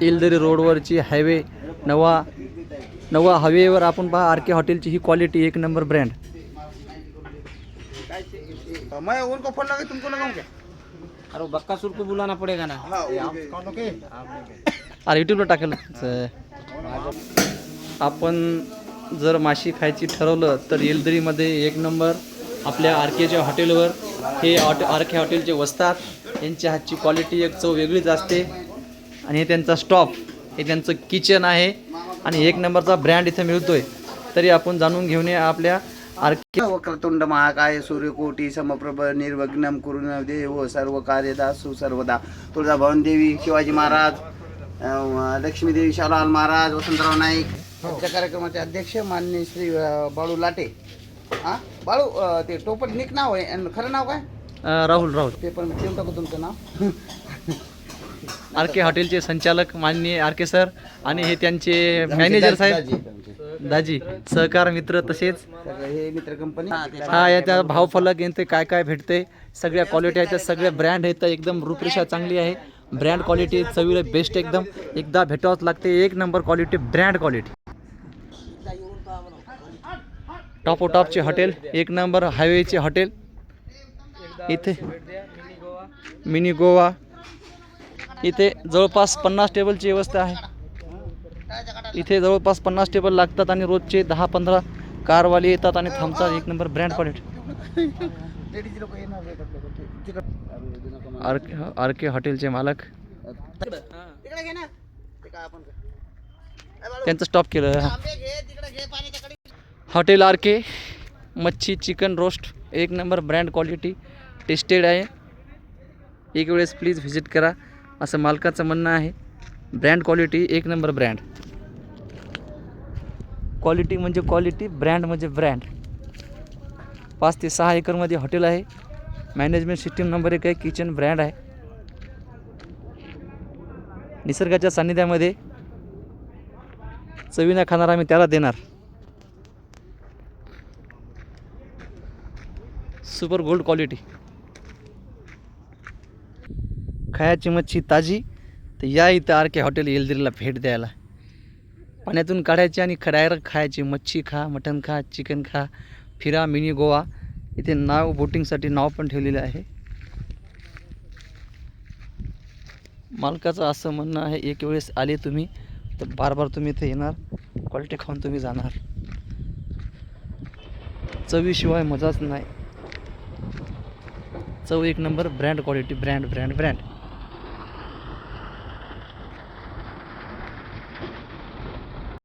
Yeldari रोडवरची highway नवा हायवेवर आपण पहा आर के हॉटेलची ही क्वालिटी एक नंबर ब्रँड. मैं उनको फोन लगा तुमको लगाऊं क्या? अरे बक्कासुर को बुलाना पड़ेगा ना. अरे यूट्यूबला टाकेल. आपण जर माशी खायची ठरवलं तर येलदरीमध्ये एक नंबर आपल्या आर केच्या हॉटेलवर हे आर के हॉटेलचे वस्तात. यांच्या हातची क्वालिटी एक चव वेगळीच असते आणि हे त्यांचा स्टॉप, हे त्यांचं किचन आहे आणि एक नंबरचा ब्रँड इथं मिळतोय. तरी आपण जाणून घेऊन या आपल्या आर के. वक्रतुंड महाकाय सूर्यकोटी समप्रभ निर्विघ्नं कुरु देव सर्व कार्यदासु सर्वदा. तुळजाभवानी देवी, शिवाजी महाराज, लक्ष्मी देवी, शाहलाल महाराज, वसंतराव नाईक. आजच्या कार्यक्रमाचे अध्यक्ष माननीय श्री बाळू लाटे. हां बाळू, ते टोपट निक नाव आहे आणि खरं नाव काय? राहुल ते पण देऊन टाकू तुमचं नाव. आर के हॉटेलचे संचालक माननीय आर के सर आणि हे त्यांचे मॅनेजर साहेब दाजी, सहकार मित्र, तसेच हे मित्र कंपनी. हा याच्या भावफलक यांचे काय काय भेटते, सगळ्या क्वालिटी आहेत, सगळ्या ब्रँड आहेत. एकदम रूपरेषा चांगली आहे, ब्रँड क्वालिटी चवीला बेस्ट एकदम. एकदा भेटावंच लागते, एक नंबर क्वालिटी, ब्रँड क्वालिटी. टॉपचे हॉटेल, एक नंबर हायवेचे हॉटेल. इथे मिनी गोवा, इथे जवळपास 50 टेबलची व्यवस्था आहे. इथे जवळपास 50 टेबल लागतात आणि रोजचे 10-15 कारवाले येतात आणि थांबतात. एक नंबर ब्रँड क्वालिटी. आर के हॉटेलचे मालक त्यांचं स्टॉप केलं. हॉटेल आर के, मच्छी चिकन रोस्ट एक नंबर ब्रँड क्वालिटी, टेस्टेड आहे. एक वेळेस प्लीज व्हिजिट करा असं मालकाचं म्हणणं आहे. ब्रँड क्वालिटी एक नंबर ब्रँड. क्वालिटी म्हणजे क्वालिटी, ब्रँड म्हणजे ब्रँड. 5 ते 6 एकरमध्ये हॉटेल आहे. मॅनेजमेंट सिस्टीम नंबर 1 आहे. किचन ब्रँड आहे. निसर्गाच्या सान्निध्यामध्ये चवीने खाणार आम्ही त्याला देणार. Super gold quality. खायची मच्छी ताजी तर या इथं आर के हॉटेल येलदरीला भेट द्यायला. पाण्यातून काढायची आणि डायरेक्ट खायची. मच्छी खा, मटण खा, चिकन खा, फिरा. मिनी गोवा इथे नाव, बोटिंगसाठी नाव पण ठेवलेलं आहे. मालकाचं असं म्हणणं आहे, एक वेळेस आले तुम्ही तर बार तुम्ही इथे येणार, क्वालिटी खाऊन तुम्ही जाणार. चवीशिवाय मजाच नाही. चव एक नंबर, ब्रँड क्वालिटी, ब्रँड.